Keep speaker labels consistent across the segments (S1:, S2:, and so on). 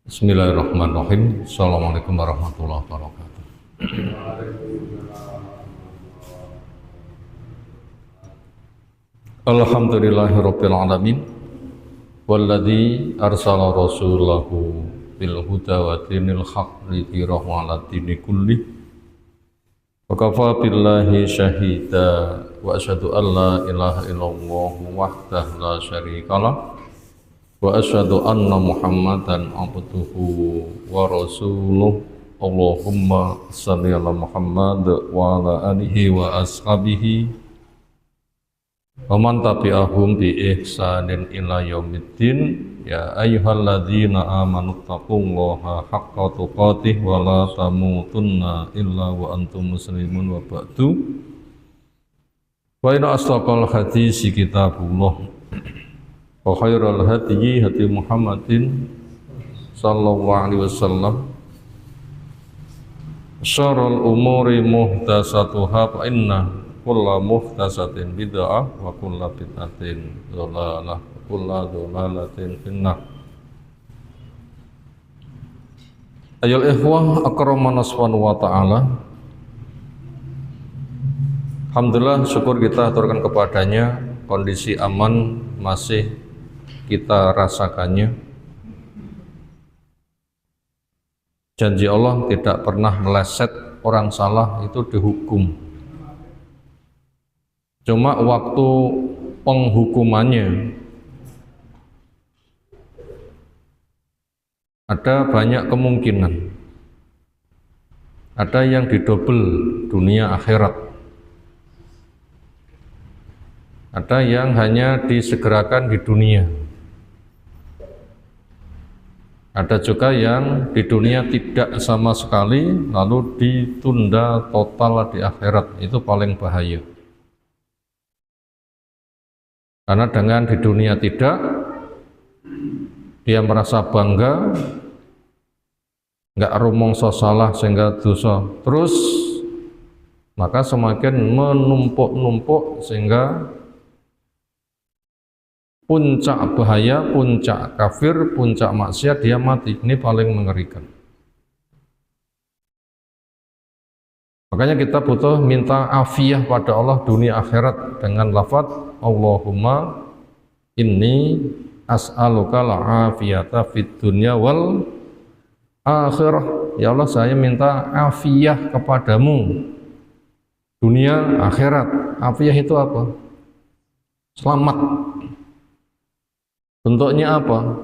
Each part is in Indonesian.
S1: Bismillahirrahmanirrahim. Assalamualaikum warahmatullahi wabarakatuh. Alhamdulillahirabbil alamin. Walladzi arsala rasulahu bil huda wa dinil haqq lidhirahu 'ala dini kulli. Wa kafa billahi syahida wa asyhadu an la ilaha illallah wahdahu la syarikalah. Wa asyhadu anna Muhammadan abduhu wa rasuluh. Allahumma shalli ala Muhammad wa ala alihi wa ashabihi wa man tabi'ahum bi ihsanin ila yaumiddin. Ya ayyuhalladzina amanu taqullaha haqqa tuqatih wa la tamutunna illa wa antum muslimun wa ba'du. Wa inna asdaqal hadisi kitabullah wa khairal hadyi hadi Muhammadin sallallahu alaihi wasallam. Syarrul umuri muhdatsatuha fa inna kulla muhdatsatin bid'ah wa kulla bid'atin dhalalah wa kulla dhalalatin finnar. Ayol ikhwah akramana subhanahu wa ta'ala. Alhamdulillah, syukur kita aturkan kepadanya, kondisi aman masih kita rasakannya. Janji Allah tidak pernah meleset, orang salah itu dihukum. Cuma waktu penghukumannya ada banyak kemungkinan. Ada yang didobel dunia akhirat. Ada yang hanya disegerakan di dunia. Ada juga yang di dunia tidak sama sekali, lalu ditunda total di akhirat. Itu paling bahaya. Karena dengan di dunia tidak, dia merasa bangga, nggak rumongso salah sehingga dosa terus, maka semakin menumpuk-numpuk sehingga puncak bahaya, puncak kafir, puncak maksiat dia mati. Ini paling mengerikan. Makanya kita butuh minta afiyah pada Allah dunia akhirat dengan lafaz Allahumma inni as'aluka al-afiyata fid dunya wal akhirah. Ya Allah, saya minta afiyah kepadamu dunia akhirat. Afiyah itu apa? Selamat. Bentuknya apa?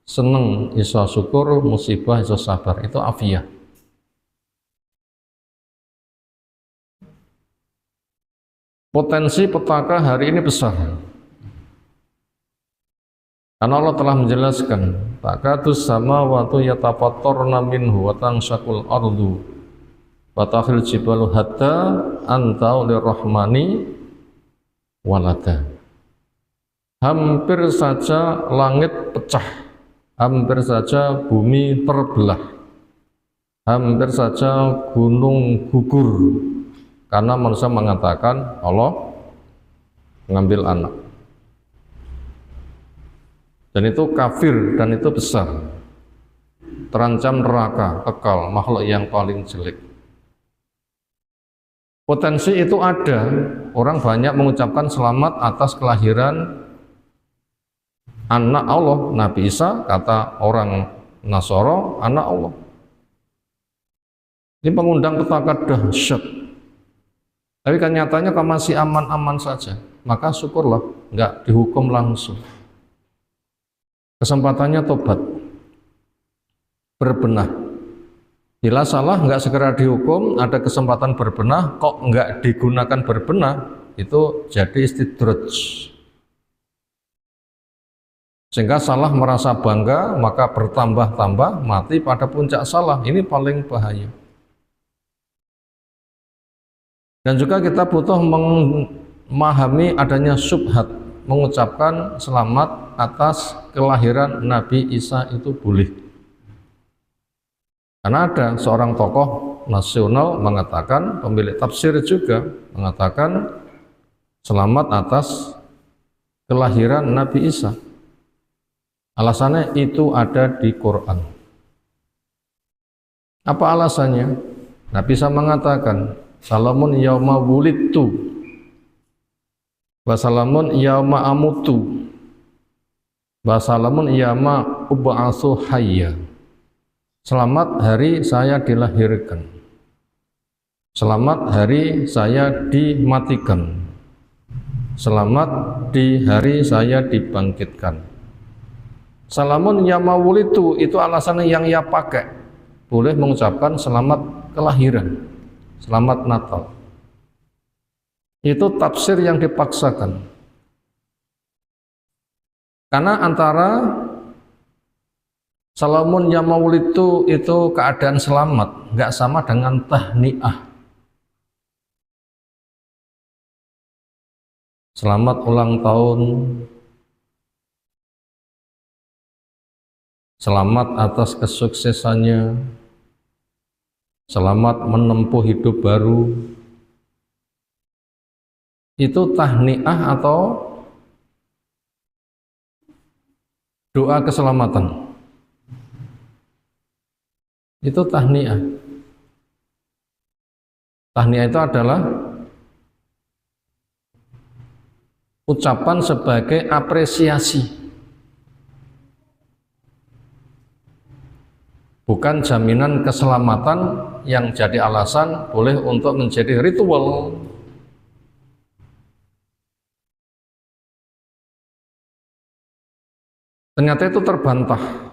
S1: Seneng, iso syukur, musibah, iso sabar. Itu afiyah. Potensi petaka hari ini besar. Karena Allah telah menjelaskan, takatus samawati yatafattarna minhu wa tanshaqul ardu wa takhil jibalu hatta anta lirrahmani walada. Hampir saja langit pecah, hampir saja bumi terbelah, hampir saja gunung gugur, karena manusia mengatakan Allah mengambil anak. Dan itu kafir, dan itu besar, terancam neraka, kekal, makhluk yang paling jelek. Potensi itu ada, orang banyak mengucapkan selamat atas kelahiran anak Allah, Nabi Isa, kata orang Nasoro, anak Allah. Ini pengundang petaka dahsyat. Tapi kan nyatanya kalau masih aman-aman saja, maka syukurlah, enggak dihukum langsung. Kesempatannya tobat, berbenah. Bila salah enggak segera dihukum, ada kesempatan berbenah, kok enggak digunakan berbenah, itu jadi istidraj. Sehingga salah merasa bangga, maka bertambah-tambah, mati pada puncak salah. Ini paling bahaya. Dan juga kita butuh memahami adanya syubhat. Mengucapkan selamat atas kelahiran Nabi Isa itu boleh. Karena ada seorang tokoh nasional mengatakan, pemilik tafsir juga mengatakan, selamat atas kelahiran Nabi Isa. Alasannya itu ada di Quran. Apa alasannya? Nabi bisa mengatakan, salamun yauma wulidtu wa salamun yauma amutu wa salamun yauma ub'atsu hayya. Selamat hari saya dilahirkan, selamat hari saya dimatikan, selamat di hari saya dibangkitkan. Salamun yauma wulidtu itu alasan yang ia pakai, boleh mengucapkan selamat kelahiran, selamat Natal. Itu tafsir yang dipaksakan. Karena antara salamun ya maulid itu keadaan selamat, nggak sama dengan tahniah. Selamat ulang tahun, selamat atas kesuksesannya, selamat menempuh hidup baru. Itu tahniah atau doa keselamatan. Itu tahniah. Tahniah itu adalah ucapan sebagai apresiasi, bukan jaminan keselamatan yang jadi alasan boleh untuk menjadi ritual. Ternyata itu terbantah.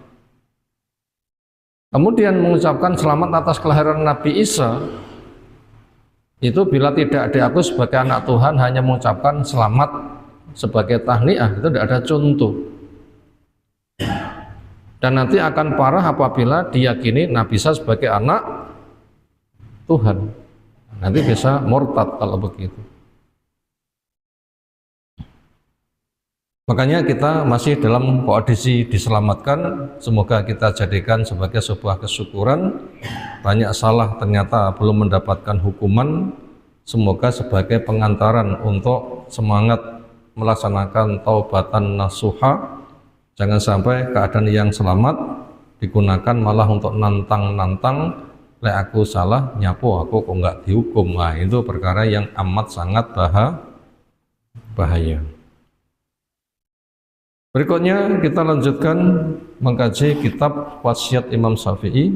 S1: Kemudian mengucapkan selamat atas kelahiran Nabi Isa, itu bila tidak diakui sebagai anak Tuhan, hanya mengucapkan selamat sebagai tahniah, itu tidak ada contoh. Dan nanti akan parah apabila diyakini Nabi Isa sebagai anak Tuhan. Nanti bisa murtad kalau begitu. Makanya kita masih dalam kondisi diselamatkan. Semoga kita jadikan sebagai sebuah kesyukuran. Banyak salah ternyata belum mendapatkan hukuman. Semoga sebagai pengantaran untuk semangat melaksanakan taubatan nasuha. Jangan sampai keadaan yang selamat digunakan malah untuk nantang-nantang. Lek aku salah, nyapu aku kok nggak dihukum. Nah, itu perkara yang amat sangat bahaya. Berikutnya kita lanjutkan mengkaji kitab Wasiat Imam Syafi'i.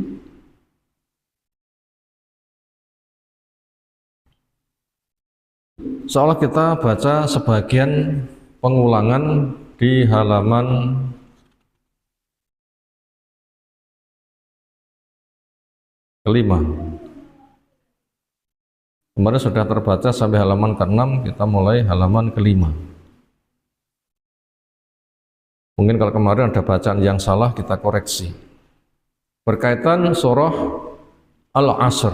S1: Seolah kita baca sebagian pengulangan di halaman kelima. Kemarin sudah terbaca sampai halaman ke-6, kita mulai halaman kelima. Mungkin kalau kemarin ada bacaan yang salah, kita koreksi. Berkaitan surah Al-Asr,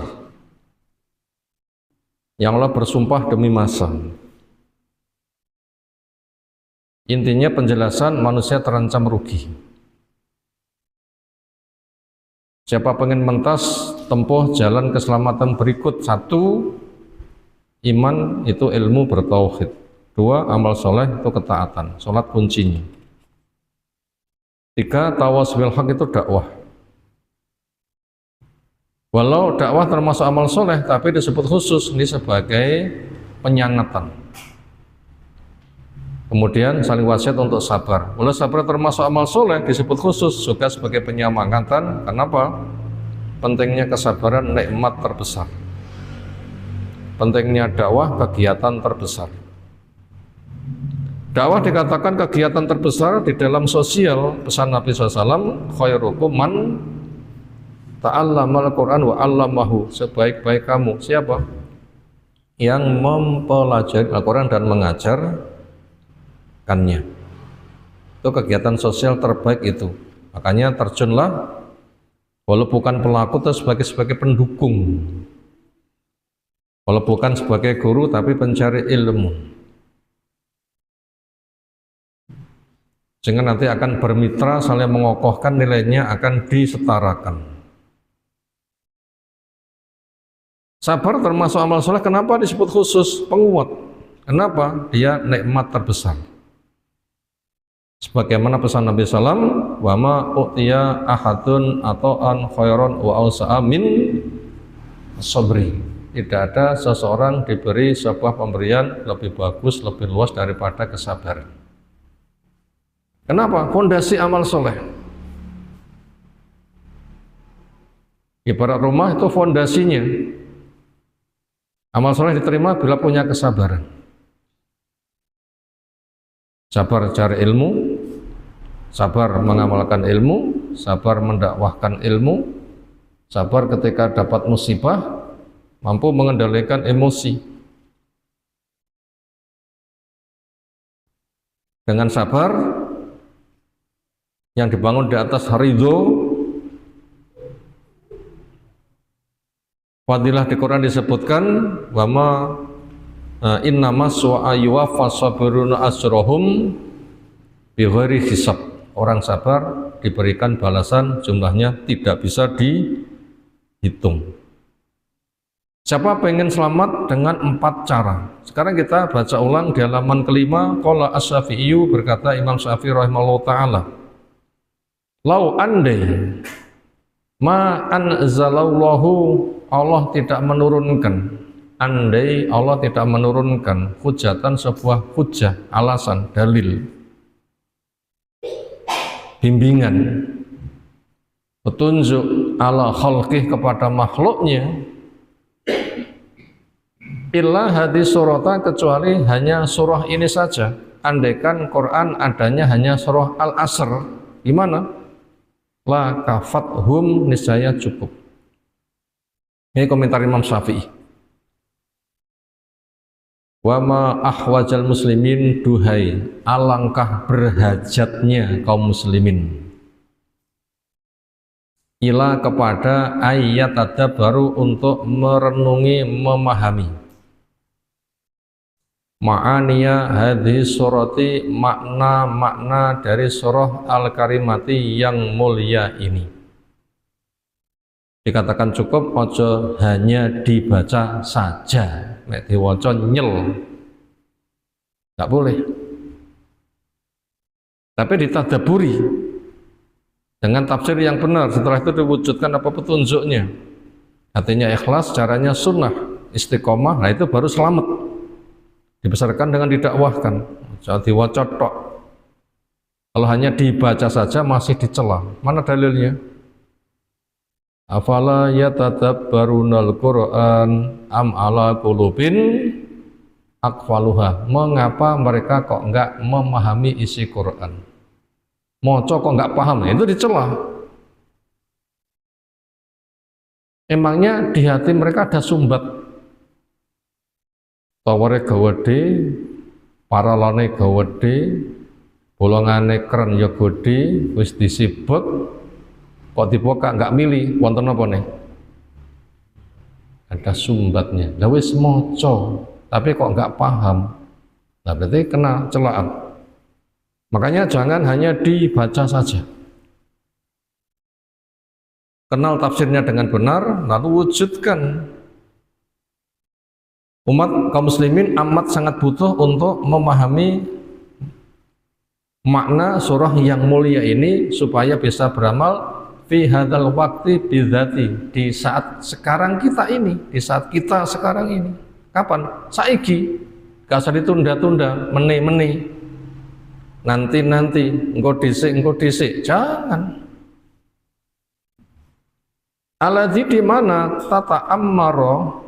S1: yang Allah bersumpah demi masa. Intinya penjelasan manusia terancam rugi. Siapa pengen mentas tempuh jalan keselamatan berikut: 1, iman itu ilmu bertauhid. 2, amal soleh itu ketaatan, sholat kuncinya. 3, tawassul haq itu dakwah. Walau dakwah termasuk amal soleh, tapi disebut khusus ini sebagai penyangatan. Kemudian saling wasiat untuk sabar. Walau sabar termasuk amal soleh, disebut khusus juga sebagai penyemangatan. Kenapa? Pentingnya kesabaran nikmat terbesar. Pentingnya dakwah kegiatan terbesar. Dakwah dikatakan kegiatan terbesar di dalam sosial. Pesan Nabi SAW, khairukum man ta'allamal Qur'an wa 'allamahu. Sebaik-baik kamu siapa? Yang mempelajari Al-Quran dan mengajarkannya. Itu kegiatan sosial terbaik itu. Makanya terjunlah, walau bukan pelaku, itu sebagai pendukung. Walau bukan sebagai guru, tapi pencari ilmu. Sehingga nanti akan bermitra, saling mengokohkan, nilainya akan disetarakan. Sabar termasuk amal soleh. Kenapa disebut khusus? Penguat. Kenapa? Dia nikmat terbesar. Sebagaimana pesan Nabi Sallam, wa ma u'tiya ahadun ata'an khairan wa awsa'a min sabri. Tidak ada seseorang diberi sebuah pemberian lebih bagus, lebih luas daripada kesabaran. Kenapa? Fondasi amal soleh. Ibarat rumah itu fondasinya. Amal soleh diterima bila punya kesabaran. Sabar cari ilmu, sabar mengamalkan ilmu, sabar mendakwahkan ilmu, sabar ketika dapat musibah, mampu mengendalikan emosi. Dengan sabar yang dibangun di atas ridho, fadilah di Quran disebutkan wama innamas wa yuwaffas sabiruna asrohum bighairi hisab. Orang sabar diberikan balasan jumlahnya tidak bisa dihitung. Siapa pengen selamat dengan 4 cara? Sekarang kita baca ulang di halaman kelima. Qala Asy-Syafi'i, berkata Imam Syafi'i rahimahullah ta'ala, lau andai ma anzalallahu, Allah tidak menurunkan, andai Allah tidak menurunkan hujatan, sebuah hujah, alasan, dalil, bimbingan, petunjuk ala khalqih kepada makhluknya, illa hadis surata, kecuali hanya surah ini saja. Andaikan Quran adanya hanya surah Al-Asr, gimana? La kafathum, niscaya cukup. Ini komentar Imam Syafi'i. Wa ma ahwajal muslimin, duhai alangkah berhajatnya kaum muslimin, ila kepada ayat baru untuk merenungi, memahami ma'aniya hadis surati, makna-makna dari surah Al-Karimati yang mulia ini. Dikatakan cukup, ojo hanya dibaca saja, nek diwaca nyel, nggak boleh, tapi ditadaburi dengan tafsir yang benar. Setelah itu diwujudkan apa petunjuknya, hatinya ikhlas, caranya sunnah, istiqomah, nah itu baru selamat. Dibesarkan dengan didakwahkan, jangan diwaca tok. Kalau hanya dibaca saja masih dicela. Mana dalilnya? Afala yatadabbarunal Qur'an am ala qulubin aqfaluha. Mengapa mereka kok enggak memahami isi Quran? Moco kok enggak paham? Itu dicela. Emangnya di hati mereka ada sumbat? Taware gawede, paralane gawede, bolongane keren ya gede, wis disibek, kok dibuka nggak milih, wonten apa nih? Ada sumbatnya. Lah wis moco, tapi kok nggak paham. Nah berarti kena celaan. Makanya jangan hanya dibaca saja. Kenal tafsirnya dengan benar, lalu wujudkan. Umat kaum muslimin amat sangat butuh untuk memahami makna surah yang mulia ini supaya bisa beramal fi hadzal waqti bidzati, di saat sekarang kita ini, di saat kita sekarang ini. Kapan? Saiki. Gak usah ditunda-tunda, meni-meni, nanti-nanti, engko dhisik, jangan. Aladzi, di mana tata ammaro,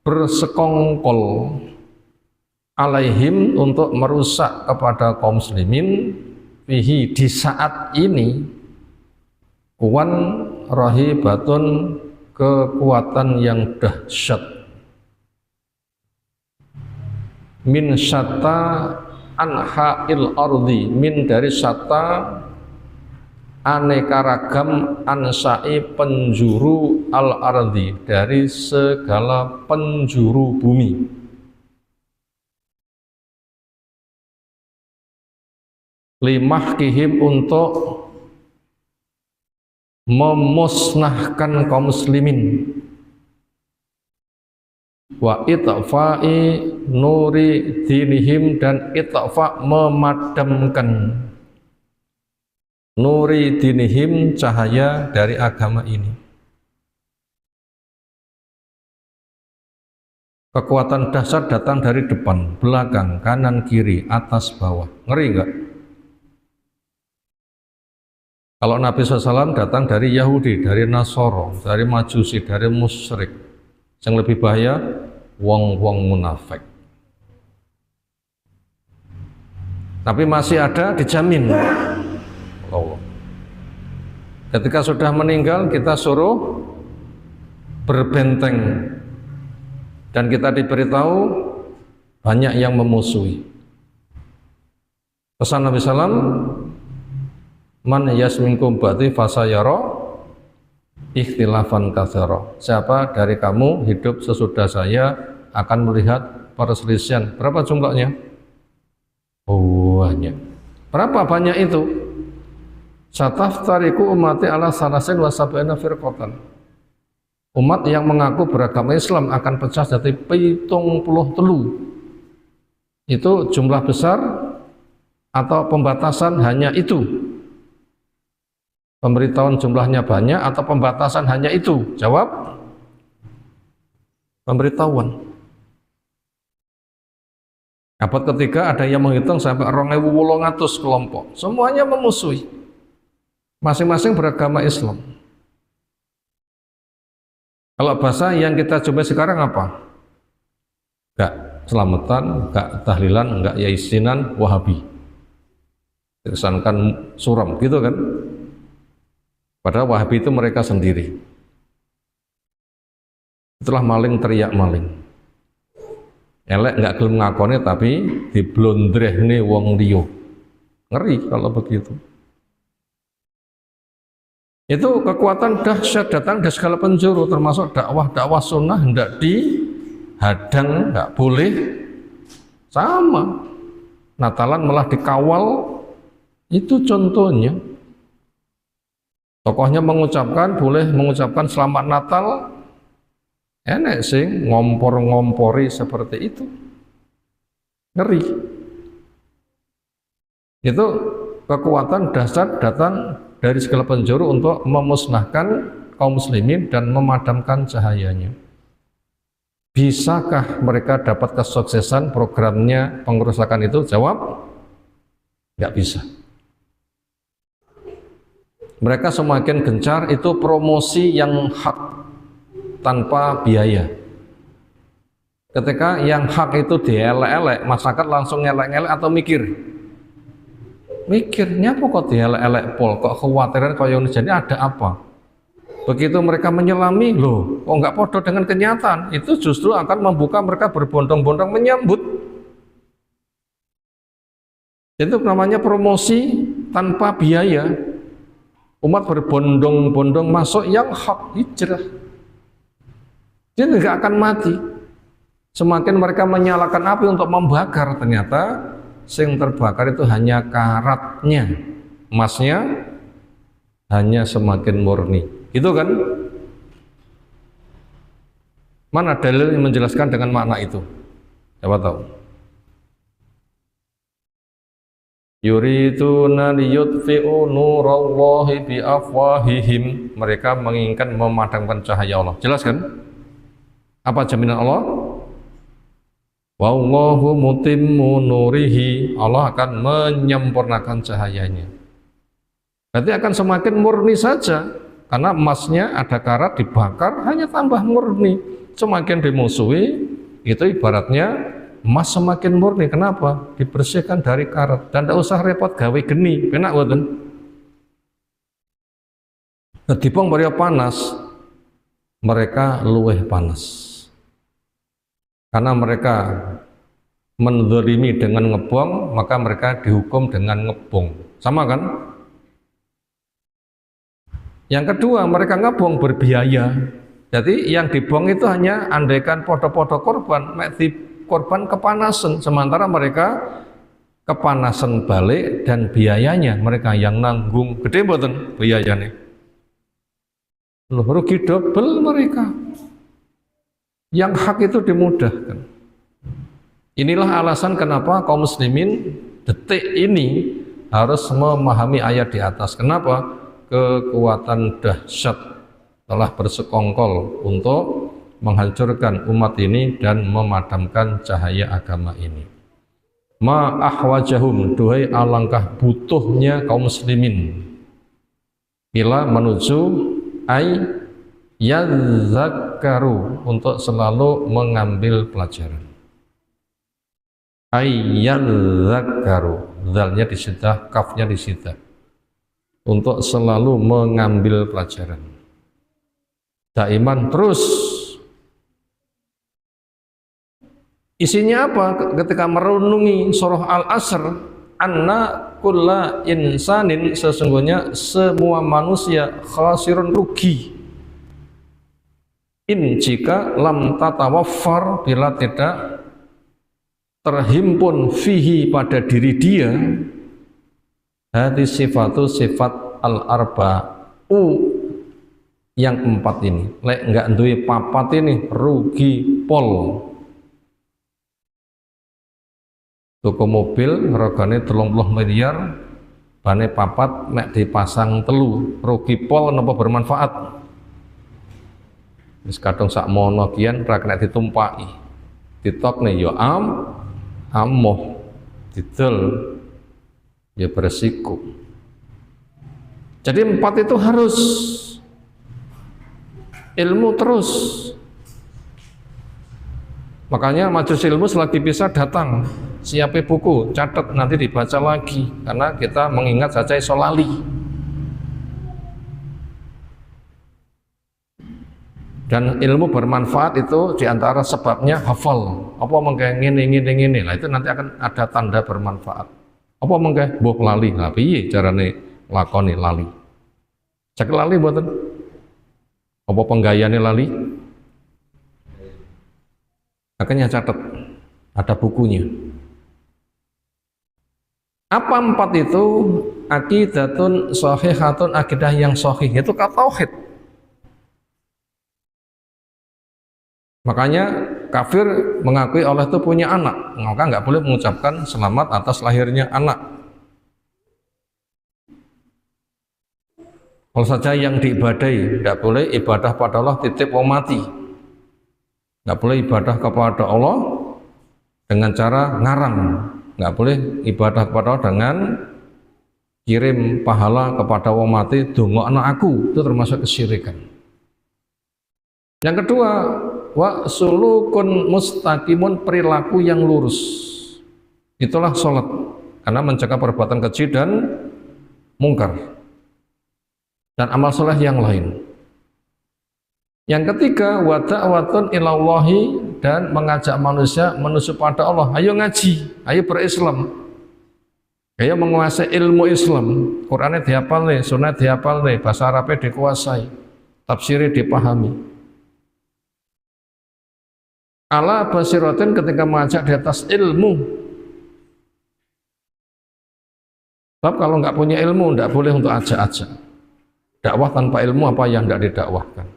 S1: bersekongkol, alaihim, untuk merusak kepada kaum muslimin, fihi, di saat ini, kuwan rahibatun, kekuatan yang dahsyat, min syatta anha'il ardi, min dari syatta aneka ragam, ansai penjuru al ardi, dari segala penjuru bumi. Limahkihim, untuk memusnahkan kaum muslimin. Wa itfa'i nuri dinihim, dan itfa, memadamkan nuri dinihim, cahaya dari agama ini. Kekuatan dahsyat datang dari depan, belakang, kanan, kiri, atas, bawah. Ngeri enggak? Kalau Nabi SAW datang dari Yahudi, dari Nasoro, dari Majusi, dari musyrik. Yang lebih bahaya, wong-wong munafik. Tapi masih ada, dijamin Allah. Ketika sudah meninggal, kita suruh berbenteng. Dan kita diberitahu banyak yang memusuhi. Pesan Nabi SAW, man yasminkum ba'di fasayara ikhtilafan katsira. Siapa dari kamu hidup sesudah saya akan melihat perselisihan. Berapa jumlahnya? Banyak. Berapa banyak itu? Sataftariku ummati ala salasin wa sab'ina firqatan. Umat yang mengaku beragama Islam akan pecah jadi 73. Itu jumlah besar atau pembatasan hanya itu? Pemberitahuan jumlahnya banyak atau pembatasan hanya itu? Jawab, pemberitahuan. Abad ketiga ada yang menghitung sampai 2.800 kelompok. Semuanya memusuhi. Masing-masing beragama Islam. Kalau bahasa yang kita jumpai sekarang apa? Enggak selamatan, enggak tahlilan, enggak yaisinan, wahabi. Dikesankan suram, gitu kan? Padahal wahabi itu mereka sendiri. Itulah maling teriak maling. Elek enggak gelem ngakone tapi diblondrehne wong liya. Ngeri kalau begitu. Itu kekuatan dahsyat datang dari segala penjuru, termasuk dakwah sunnah hendak dihadang, nggak boleh. Sama Natalan malah dikawal, itu contohnya. Tokohnya mengucapkan, boleh mengucapkan selamat Natal, enek sing ngompor-ngompori seperti itu, ngeri. Itu kekuatan dahsyat datang dari segala penjuru untuk memusnahkan kaum muslimin dan memadamkan cahayanya. Bisakah mereka dapat kesuksesan programnya pengerusakan itu? Jawab, nggak bisa. Mereka semakin gencar itu promosi yang hak tanpa biaya. Ketika yang hak itu dielek-elek, masyarakat langsung ngelek-ngelek atau mikir? Mikirnya apa kok dielek-elek pol, kok khawatiran kok yang jadi ada apa? Begitu mereka menyelami, loh kok nggak podo dengan kenyataan, itu justru akan membuka mereka berbondong-bondong menyambut. Itu namanya promosi tanpa biaya. Umat berbondong-bondong masuk yang hak hijrah. Dia nggak akan mati. Semakin mereka menyalakan api untuk membakar, ternyata yang terbakar itu hanya karatnya, emasnya hanya semakin murni. Gitu kan? Mana dalil yang menjelaskan dengan makna itu? Siapa tahu? Yuriduna liyutfi'u nurallahi biafwahihim. Mereka menginginkan memadamkan cahaya Allah. Jelas kan? Apa jaminan Allah? Wallahu mutimmu nurihi. Allah akan menyempurnakan cahayanya. Berarti akan semakin murni saja. Karena emasnya ada karat dibakar hanya tambah murni. Semakin dimusuhi, itu ibaratnya emas semakin murni. Kenapa? Dibersihkan dari karat. Dan tidak usah repot gawe geni. Penak boten. Ketipung bariya panas, mereka luweh panas. Karena mereka menzalimi dengan ngebong, maka mereka dihukum dengan ngebong. Sama kan? Yang kedua, mereka ngebong berbiaya. Jadi yang dibong itu hanya andaikan podo-podo korban, korban kepanasan. Sementara mereka kepanasan balik dan biayanya mereka yang nanggung. Gede mboten biayanya. Loh, rugi double mereka. Yang hak itu dimudahkan. Inilah alasan kenapa kaum muslimin detik ini harus memahami ayat di atas. Kenapa? Kekuatan dahsyat telah bersekongkol untuk menghancurkan umat ini dan memadamkan cahaya agama ini. Ma ahwajahum, duhai alangkah butuhnya kaum muslimin, ila menuju ay yadzakkaru, untuk selalu mengambil pelajaran. Ay yadzakkaru, zalnya disita, kafnya disita, untuk selalu mengambil pelajaran. Daiman, terus. Isinya apa? Ketika merenungi surah Al-Asr, anna kulla insanin, sesungguhnya semua manusia khasirun, rugi. In, jika lam tatawaffar, bila tidak terhimpun fihi, pada diri dia, hadis sifatu, sifat al-arba'u, yang 4 ini. Lek enggak duwe papat ini, rugi pol. Toko mobil regane 30 miliar, bane papat mek dipasang telu, rugi pol napa bermanfaat. Wis kadung sak mono kian ra kena ditumpaki. Ditokne ya amoh, didol ya beresiko. Jadi 4 itu harus ilmu terus. Makanya majelis ilmu selagi bisa datang, siapin buku, catat, nanti dibaca lagi, karena kita mengingat saja iso lali. Dan ilmu bermanfaat itu diantara sebabnya hafal. Apa mengke ngene. Lah itu nanti akan ada tanda bermanfaat. Apa mengke mbok lali. Lah piye carane lakoni lali? Cek lali mboten? Apa penggayane lali? Makanya catat, ada bukunya. Apa 4 itu? Aqidatun shahihatun, akidah yang sahih, itu tauhid. Makanya kafir mengakui Allah itu punya anak, maka nggak boleh mengucapkan selamat atas lahirnya anak. Kalau saja yang diibadai, tidak boleh ibadah pada Allah titip wong mati. Nggak boleh ibadah kepada Allah dengan cara ngarang. Nggak boleh ibadah kepada Allah dengan kirim pahala kepada wong mati, dongokno aku, itu termasuk kesyirikan. Yang kedua, wa sulukun mustaqimun, perilaku yang lurus. Itulah sholat, karena mencegah perbuatan keji dan mungkar, dan amal soleh yang lain. Yang ketiga, wa da'watun ilallahi, dan mengajak manusia menuju pada Allah. Ayo ngaji, ayo berislam, ayo menguasai ilmu Islam. Qurannya dihafal nih, sunnah dihafal nih, bahasa Arabnya dikuasai, tafsirnya dipahami. Ala basiratin, ketika mengajak di atas ilmu. Sebab kalau nggak punya ilmu, nggak boleh untuk ajak-ajak. Dakwah tanpa ilmu apa yang tidak didakwahkan.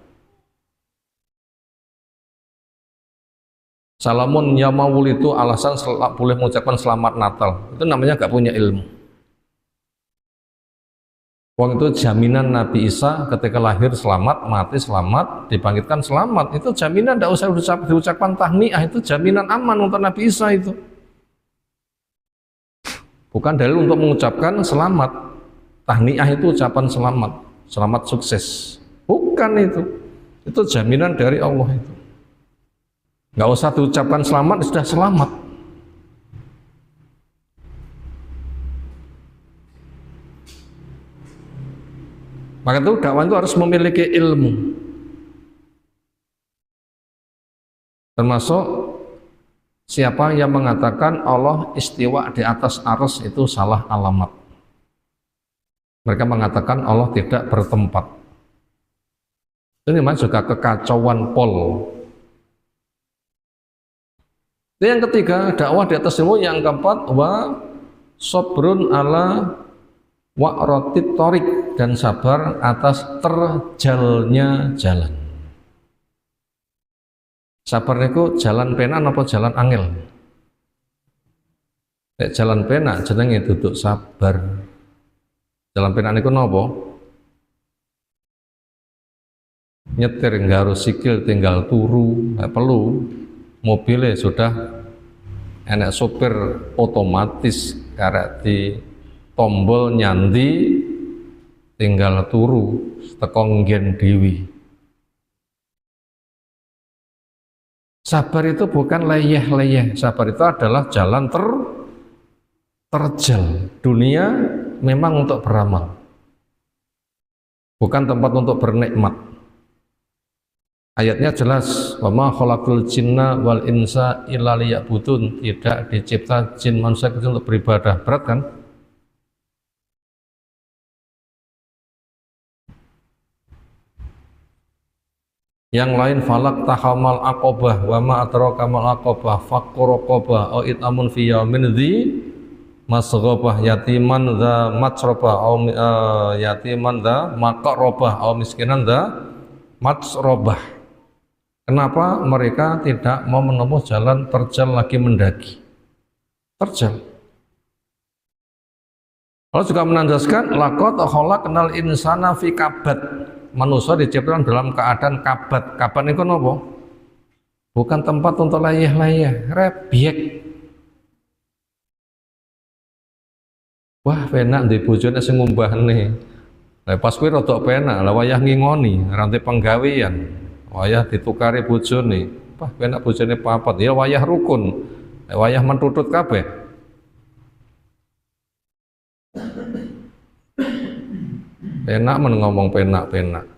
S1: Salamun ya mawul, itu alasan boleh mengucapkan selamat Natal, itu namanya gak punya ilmu. Wong itu jaminan Nabi Isa ketika lahir selamat, mati selamat, dibangkitkan selamat, itu jaminan, tidak usah diucapkan tahniah, itu jaminan aman untuk Nabi Isa itu. Bukan dalil untuk mengucapkan selamat. Tahniah itu ucapan selamat, selamat sukses. Bukan itu jaminan dari Allah itu. Nggak usah diucapkan selamat, sudah selamat. Maka itu dakwah itu harus memiliki ilmu. Termasuk siapa yang mengatakan Allah istiwa di atas arsy, itu salah alamat. Mereka mengatakan Allah tidak bertempat. Ini memang juga kekacauan pol. Yang ketiga, dakwah di atas ilmu. Yang keempat, wa sobrun ala wa'rotit torik, dan sabar atas terjalnya jalan. Sabar itu jalan penak apa jalan angel? Jalan penak jenenge duduk sabar. Jalan penak niku napa? Nyetir nggak harus sikil, tinggal turu, nggak perlu. Mobilnya sudah enak sopir otomatis karek di tombol nyandi tinggal turu teko nggen dewi. Sabar itu bukan leyeh-leyeh, sabar itu adalah jalan terjal. Dunia memang untuk beramal, bukan tempat untuk bernikmat. Ayatnya jelas, wa ma khalaqul jinna wal insa illa liya'budun, tidak dicipta jin manusia kecuali untuk beribadah. Berat kan? Yang lain falak tahamal aqobah wa ma adraka mal aqobah fakku raqobah au it'amun fi yaumin dzi masghobah yatiman dza matsrobah au yatiman dza maqrobah au miskinan dza matsrobah. Kenapa mereka tidak mau menempuh jalan terjal lagi mendaki? Terjal. Allah juga menandaskan laqad khalaqnal insana fi kabad. Manusia diciptakan dalam keadaan kabat. Kabat itu apa? Bukan tempat untuk layah-layah, rebyek. Wah, penak di bojone sing ngumbahne. Lah pas kuwi rada penak, lah wayah ngingoni, rantai penggawean. Wayah ditukari bojone. Wah, penak bojone papat. Ya wayah rukun. Wayah mentutut kabeh. Penak ngomong penak-penak,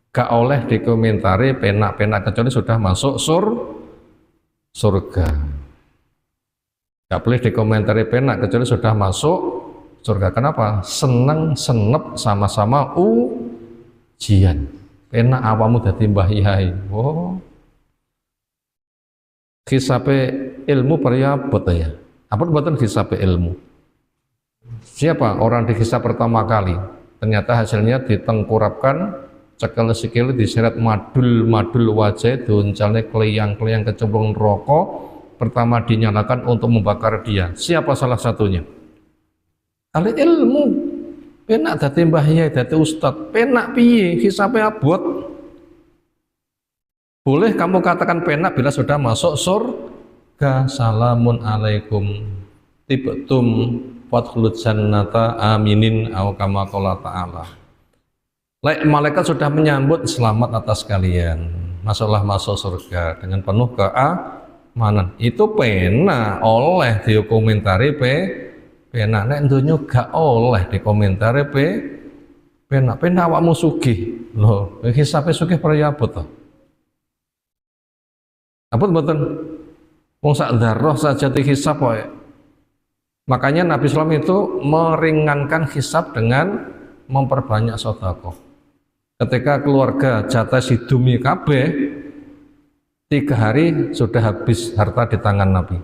S1: gak oleh dikomentari penak-penak kecuali sudah masuk surga. Gak boleh dikomentari penak kecuali sudah masuk surga. Kenapa? Seneng senep sama-sama ujian. Penak awamu dadi mbah yai. Oh, hisabe ilmu priyabot ya. Apa buatan hisabe ilmu? Siapa orang dihisab pertama kali? Ternyata hasilnya ditengkurapkan, cekel sikil diseret madul wajah, diuncalnya keliyang kecemplung rokok. Pertama dinyalakan untuk membakar dia. Siapa salah satunya? Ahli ilmu. Penak dadi mbah yai, dadi ustad. Penak piye? Hisabe abot. Boleh kamu katakan penak bila sudah masuk surga. Salamun alaikum tibtum fadkhulul jannata aminin au kama qala ta'ala. Malaikat sudah menyambut selamat atas kalian. Masuk surga dengan penuh keamanan. Itu penak oleh dikomentari penak nek donya gak oleh dikomentari penak awakmu sugih. Lho, hisabe sugih priyabot to? Apa mboten? Wong sak dzarrah saja dihisab wae. Makanya Nabi SAW itu meringankan hisab dengan memperbanyak sedekah. Ketika keluarga jatah sidumi kabeh, 3 hari sudah habis harta di tangan Nabi.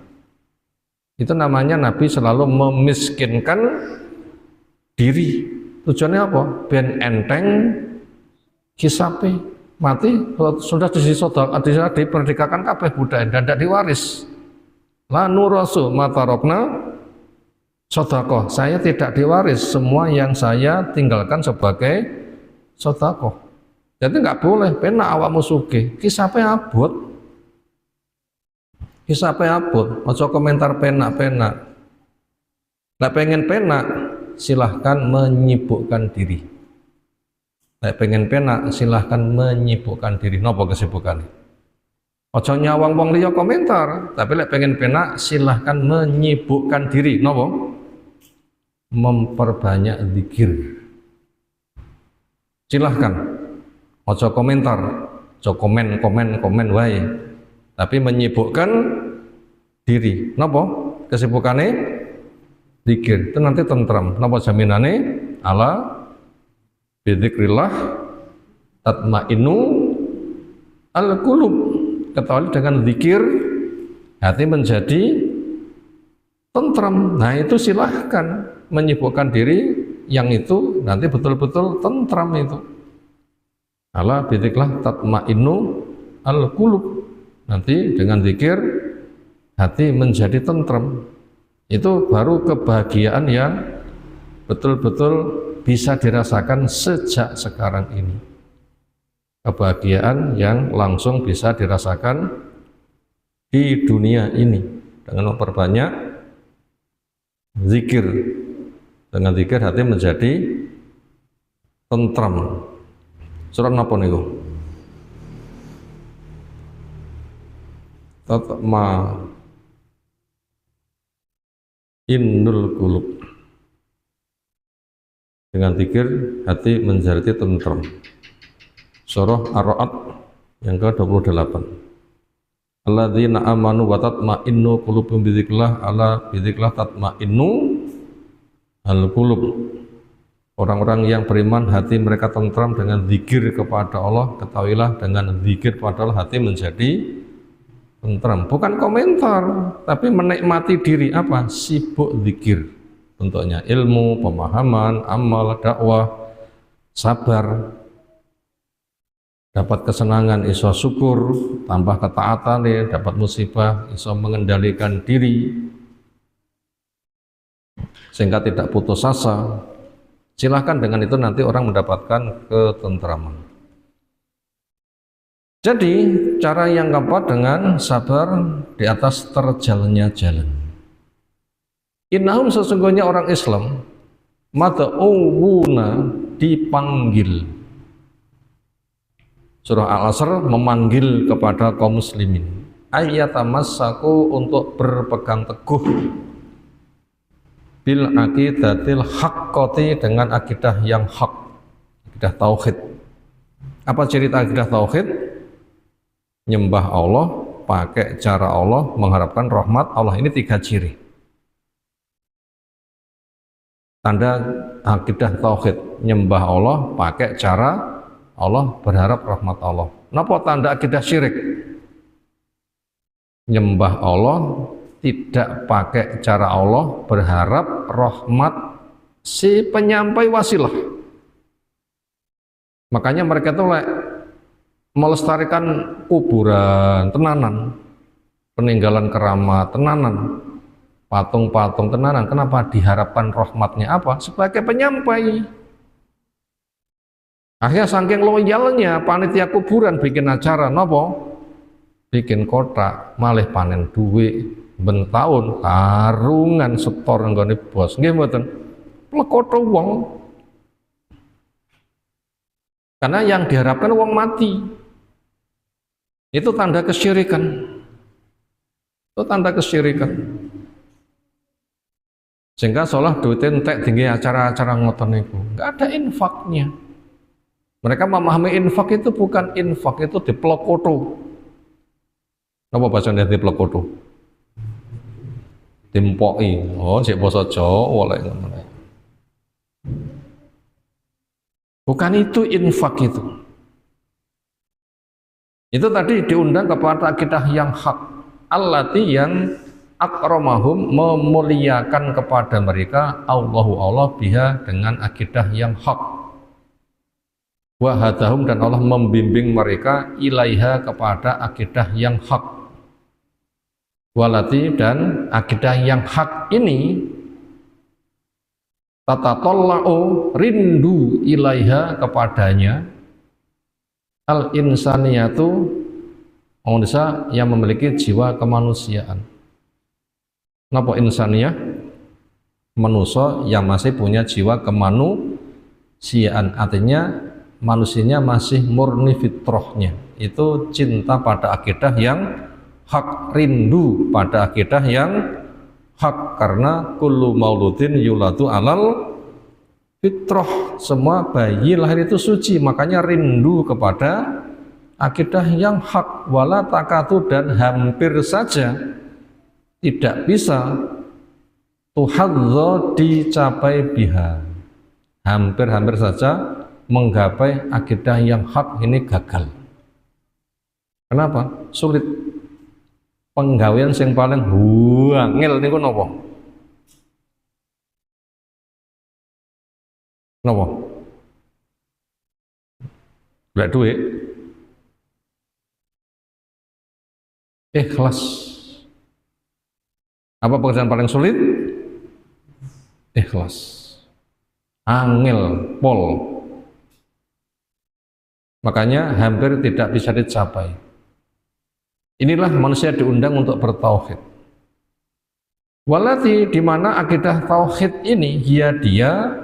S1: Itu namanya Nabi selalu memiskinkan diri. Tujuannya apa? Ben enteng hisabe. Mati sudah diperdekakan kabeh budaya dan tidak diwaris. La nurasu matarokna sedekah, saya tidak diwaris semua yang saya tinggalkan sebagai sedekah. Jadi nggak boleh penak awakmu sugih, hisabe abot. Hisabe abot, aja komentar penak-penak. Nek pengen penak, silahkan menyibukkan diri. Nek pengen penak, silahkan menyibukkan diri. Napa kesibukannya? Aja nyawang wong liya komentar, tapi lek pengen penak, silahkan menyibukkan diri. Napa? Memperbanyak zikir. Silahkan ojo komentar, ojo komen wae, tapi menyibukkan diri. Napa kesibukannya? Zikir. Itu nanti tentram. Napa jaminane? Ala bidzikrillah tatmainnu al-qulub. Ketahui dengan zikir hati menjadi tentram. Nah itu silahkan menyibukkan diri yang itu nanti betul-betul tentram itu. Ala bidzikrillah tatmainnu al-qulub. Nanti dengan zikir hati menjadi tentram. Itu baru kebahagiaan yang betul-betul bisa dirasakan sejak sekarang ini. Kebahagiaan yang langsung bisa dirasakan di dunia ini dengan memperbanyak zikir. Dengan zikir hati menjadi tentram. Surat napa niku? Tatma innul qulub. Dengan zikir hati menjadi tentram. Surah Ar-Ra'd yang ke-28. Alladzina amanu wa tatma'innu qulubuhum bidzikrillah ala bidzikrillah tatma'innu al-qulub. Orang-orang yang beriman hati mereka tentram dengan zikir kepada Allah. Ketahuilah dengan zikir kepada Allah hati menjadi tentram. Bukan komentar, tapi menikmati diri apa? Sibuk zikir. Bentuknya ilmu, pemahaman, amal, dakwah, sabar. Dapat kesenangan, iso syukur, tambah ketaatan, dapat musibah, iso mengendalikan diri sehingga tidak putus asa. Silahkan dengan itu nanti orang mendapatkan ketentraman. Jadi cara yang keempat dengan sabar di atas terjalannya jalan. Innahum sesungguhnya orang Islam mad'uuna dipanggil. Surah Al-Asr memanggil kepada kaum muslimin ayyatamassaku untuk berpegang teguh bil aqidatil haqqati dengan akidah yang hak, akidah tauhid. Apa cerita akidah tauhid? Nyembah Allah pakai cara Allah, mengharapkan rahmat Allah. Ini 3 ciri tanda akidah tauhid. Nyembah Allah pakai cara Allah, berharap rahmat Allah. Napa tanda akidah syirik? Nyembah Allah tidak pakai cara Allah, berharap rahmat si penyampai wasilah. Makanya mereka itu melestarikan kuburan tenanan, peninggalan keramat tenanan, patung-patung tenanan. Kenapa? Diharapkan rahmatnya apa? Sebagai penyampai. Akhirnya saking loyalnya panitia kuburan bikin acara nopo, bikin kotak, malih panen duit ben taun karungan setor nggone bos. Nggih mboten. Plekotho wong. Karena yang diharapkan wong mati. Itu tanda kesyirikan. Itu tanda kesyirikan. Sehingga seolah duit entek tinggi acara-acara ngoten niku. Enggak ada infaknya. Mereka memahami infak itu bukan infak itu diplekoto. Napa bacane diplekoto? Dimpoki. Oh, cek basa Jawa lek ngono. Bukan itu infak itu. Itu tadi diundang kepada akidah yang hak. Allati yang akramahum memuliakan kepada mereka Allah biha dengan akidah yang hak. Wahadahum dan Allah membimbing mereka ilaiha kepada akidah yang hak. Walati dan akidah yang hak ini tatatalla'u rindu ilaiha kepadanya al insaniyatu manusia yang memiliki jiwa kemanusiaan. Napa insaniyah? Manusia yang masih punya jiwa kemanusiaan, artinya manusianya masih murni fitrahnya, itu cinta pada akidah yang hak, rindu pada akidah yang hak. Karena kullu mauludin yuladu alal fitrah, semua bayi lahir itu suci, makanya rindu kepada akidah yang hak. Wala takatu dan hampir saja tidak bisa tuhadza dicapai biha, hampir-hampir saja menggapai akidah yang hak ini gagal. Kenapa? Sulit. Penggawean yang paling angel niku napa? Napa? Golek duit. Ikhlas. Apa pekerjaan paling sulit? Ikhlas. angel pol. Makanya hampir tidak bisa dicapai. Inilah manusia diundang untuk bertauhid. Walati, di mana akidah tauhid ini dia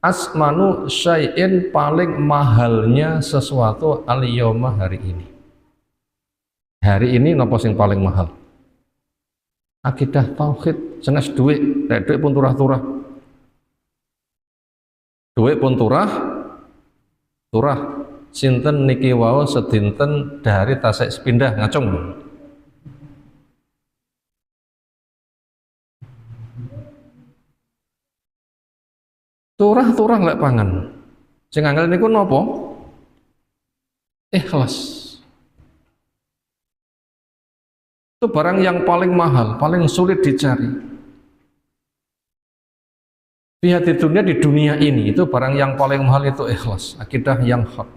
S1: asmanu syai'in, paling mahalnya sesuatu al-yauma, hari ini. Hari ini napa sing paling mahal? Akidah tauhid, jenis duit pun turah-turah. Duit pun turah. Sinten niki wau sedinten dari tasik sepindah ngacung. Turah lek pangan. Sing angel niku napa? Ikhlas. Itu barang yang paling mahal, paling sulit dicari. Lihat di dunia ini itu barang yang paling mahal itu ikhlas, akidah yang hak.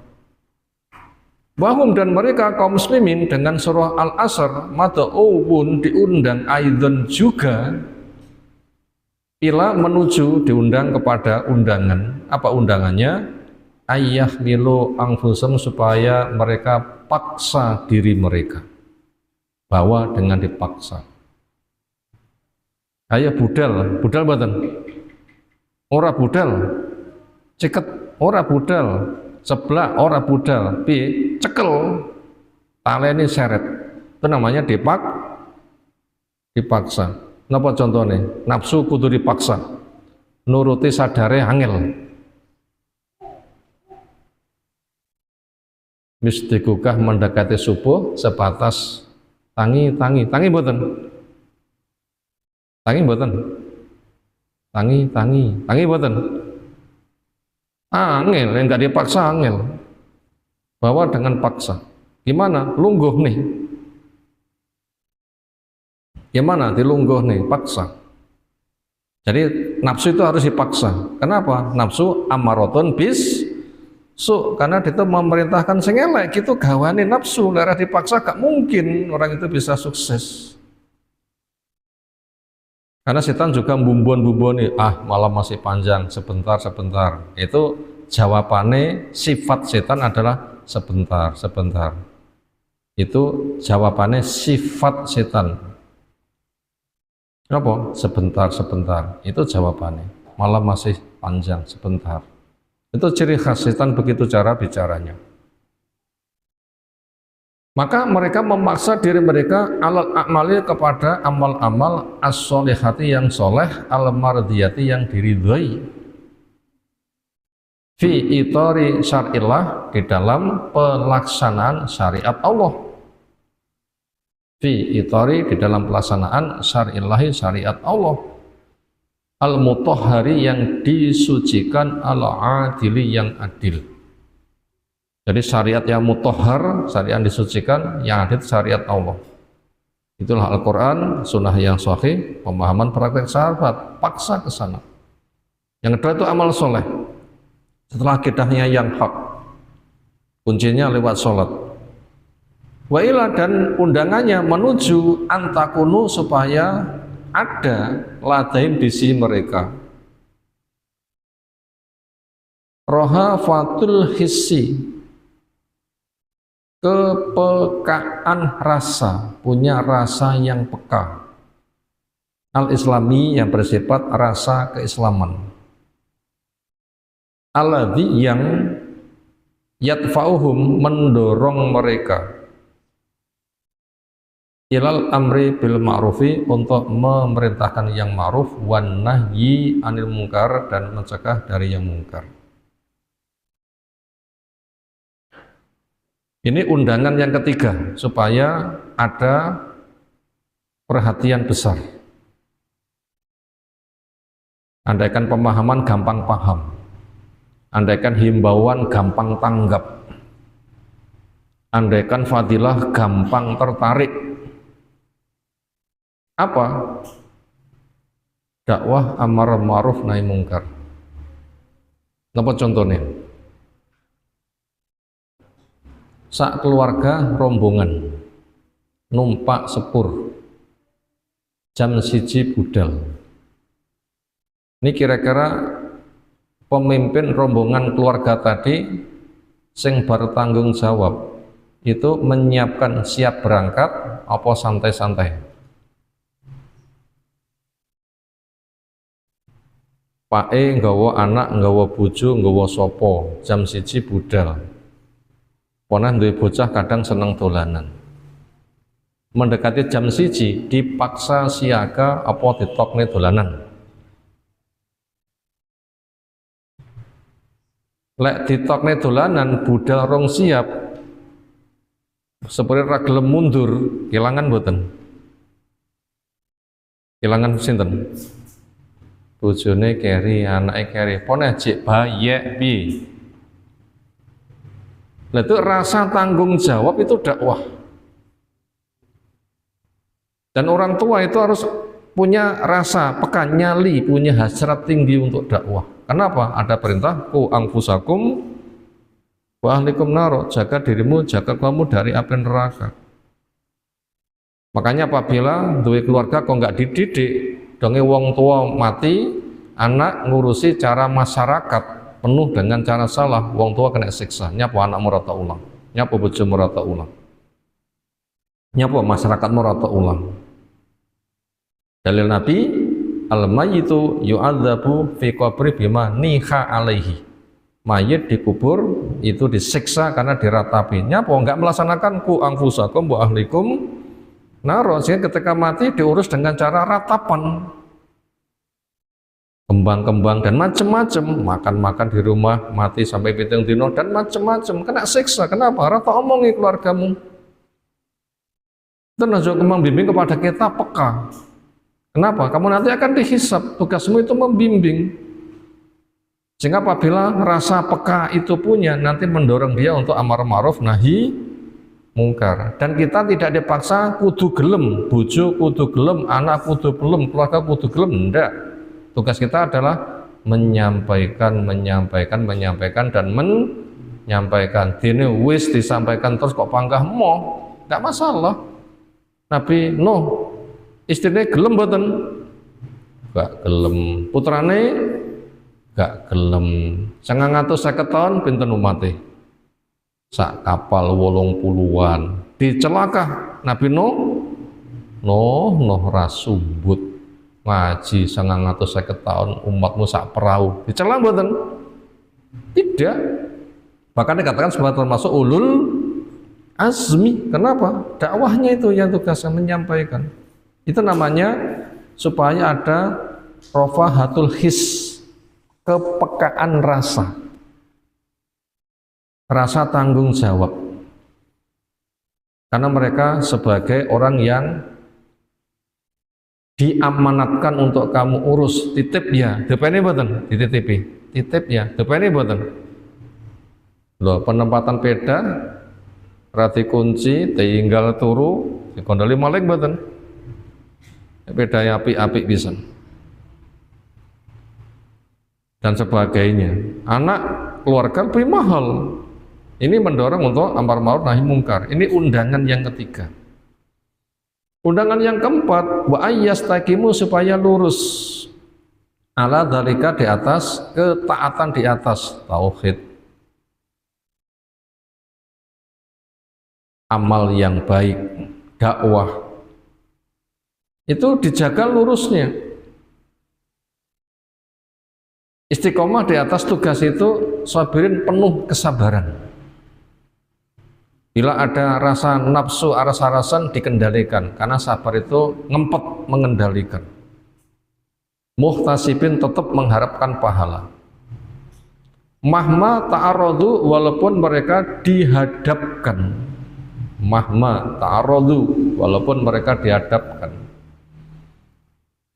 S1: Bahum, dan mereka kaum muslimin dengan surah Al-Asr mad'uun, diundang aidon juga ila, menuju, diundang kepada undangan. Apa undangannya? Ayyah milu angfusum, supaya mereka paksa diri mereka, bawa dengan dipaksa. Ayo budal mboten? Ora budal, ceket ora budal, sebelah ora budal, cekel, taleni seret. Itu namanya dipaksa. Napa contohnya? Nafsu kudu dipaksa, nuruti sadare angel. Mistikukah mendekati subuh sebatas tangi mboten? Tangi mboten? Angel, yang enggak dipaksa angel. Bawa dengan paksa. Gimana? Lungguh nih. Gimana? Dilungguh nih, paksa. Jadi nafsu itu harus dipaksa. Kenapa? Nafsu amaroton bis karena itu memerintahkan sing elek, gitu gawane nafsu. Lara dipaksa gak mungkin orang itu bisa sukses. Karena setan juga bumbon-bumboni, malam masih panjang, sebentar. Itu jawabannya, sifat setan adalah sebentar. Itu jawabannya sifat setan. Apa? Sebentar. Itu jawabannya. Malam masih panjang, sebentar. Itu ciri khas setan, begitu cara bicaranya. Maka mereka memaksa diri mereka alal a'mali, kepada amal-amal as-solihati, yang soleh, al-mardiyati, yang diridhoi, fi itori syar'illah, di dalam pelaksanaan syariat Allah, fi itori, di dalam pelaksanaan syar'illahi, syariat Allah, al-mutahhari, yang disucikan, al-adili, yang adil. Jadi syariat yang mutahhar, syariat yang disucikan, yang adil, syariat Allah. Itulah Al-Quran, sunnah yang sahih, pemahaman praktek sahabat, paksa ke sana. Yang kedua itu amal soleh. Setelah akidahnya yang hak, kuncinya lewat sholat. Wa ila, dan undangannya menuju antakunu, supaya ada ladaim di sisi mereka roha fatul hissi, kepekaan rasa, punya rasa yang peka, al-islami, yang bersifat rasa keislaman, alladzi, yang yadfa'uhum, mendorong mereka, ilal amri bil ma'rufi, untuk memerintahkan yang ma'ruf, wan nahyi anil munkar, dan mencegah dari yang munkar. Ini undangan yang ketiga, supaya ada perhatian besar. Andaikan pemahaman gampang paham, andaikan himbauan gampang tanggap, andaikan fadilah gampang tertarik. Apa? Dakwah amar ma'ruf nahi mungkar. Apa contohnya? Sak keluarga rombongan numpak sepur jam 1 budal. Ini kira-kira pemimpin rombongan keluarga tadi sing bertanggung jawab itu menyiapkan siap berangkat apa santai-santai. Pake nggawa anak, nggawa bojo, nggawa sopo, jam 1 budal. Pernah duwe bocah kadang seneng dolanan. Mendekati jam 1 dipaksa siaga apa ditokne dolanan. Lek ditokne dolanan budal rong siap. Seperti ra gelem mundur, kelangan mboten? Kelangan sinten? Bojone keri, anake keri, pone jek bayek piye? Lah itu rasa tanggung jawab itu dakwah. Dan orang tua itu harus punya rasa peka, nyali, punya hasrat tinggi untuk dakwah. Kenapa? Ada perintah ku anfusakum wa ahlikum naro, jaga dirimu, jaga kamu dari api neraka. Makanya apabila duwe keluarga kok nggak dididik, donge wong tua mati, anak ngurusi cara masyarakat penuh dengan cara salah, wong tua kena siksa. Nyapa anak merata ulang, nyapa bojo merata ulang, nyapa masyarakat merata ulang. Dalil Nabi, al-mayyitu yu'adzabu fi qabri bima niha alaihi. Mayit dikubur itu disiksa karena diratapi. Nyapa enggak melaksanakan ku anfusakum wa ahlikum naro, sehingga ketika mati diurus dengan cara ratapan, kembang-kembang dan macam-macam, makan-makan di rumah, mati sampai 7 dino dan macam-macam, kena siksa. Kenapa? Rata omongi keluargamu. Dan juga membimbing kepada kita peka. Kenapa? Kamu nanti akan dihisab, tugasmu itu membimbing. Sehingga apabila rasa peka itu punya, nanti mendorong dia untuk amar ma'ruf nahi mungkar. Dan kita tidak dipaksa kudu gelem, bojo kudu gelem, anak kudu gelem, keluarga kudu gelem, enggak. Tugas kita adalah menyampaikan dan menyampaikan. Dene wis disampaikan terus kok panggah moh, enggak masalah. Nabi Nuh istrinya gelem mboten? Enggak gelem. Putrane gak gelem. 950 tahun pinten umate? Sak kapal 80-an. Dicelaka Nabi Nuh. Nuh rasumbut. Ngaji 950 tahun umatmu sak perahu. Dicela mboten? Tidak. Bahkan dikatakan sebagai termasuk ulul azmi. Kenapa? Dakwahnya itu yang tugasnya menyampaikan. Itu namanya supaya ada rofahatul his, kepekaan rasa tanggung jawab, karena mereka sebagai orang yang diamanatkan untuk kamu urus. Titip ya, depene boten dititipi, titip ya, depene boten. Loh, penempatan peda rati kunci tinggal turu dikondoli malih boten, peda apik-apik pisan dan sebagainya. Anak keluarga lebih mahal. Ini mendorong untuk amar ma'ruf nahi mungkar. Ini undangan yang ketiga. Undangan yang keempat, wa ayyastaqimu, supaya lurus ala dzalika, di atas ketaatan, di atas tauhid, amal yang baik, dakwah, itu dijaga lurusnya. Istiqomah di atas tugas itu sabirin, penuh kesabaran. Bila ada rasa nafsu, aras-arasan, dikendalikan, karena sabar itu ngempet mengendalikan. Muhtasibin, tetap mengharapkan pahala. Mahma ta'aradu, walaupun mereka dihadapkan. Mahma ta'aradu, walaupun mereka dihadapkan.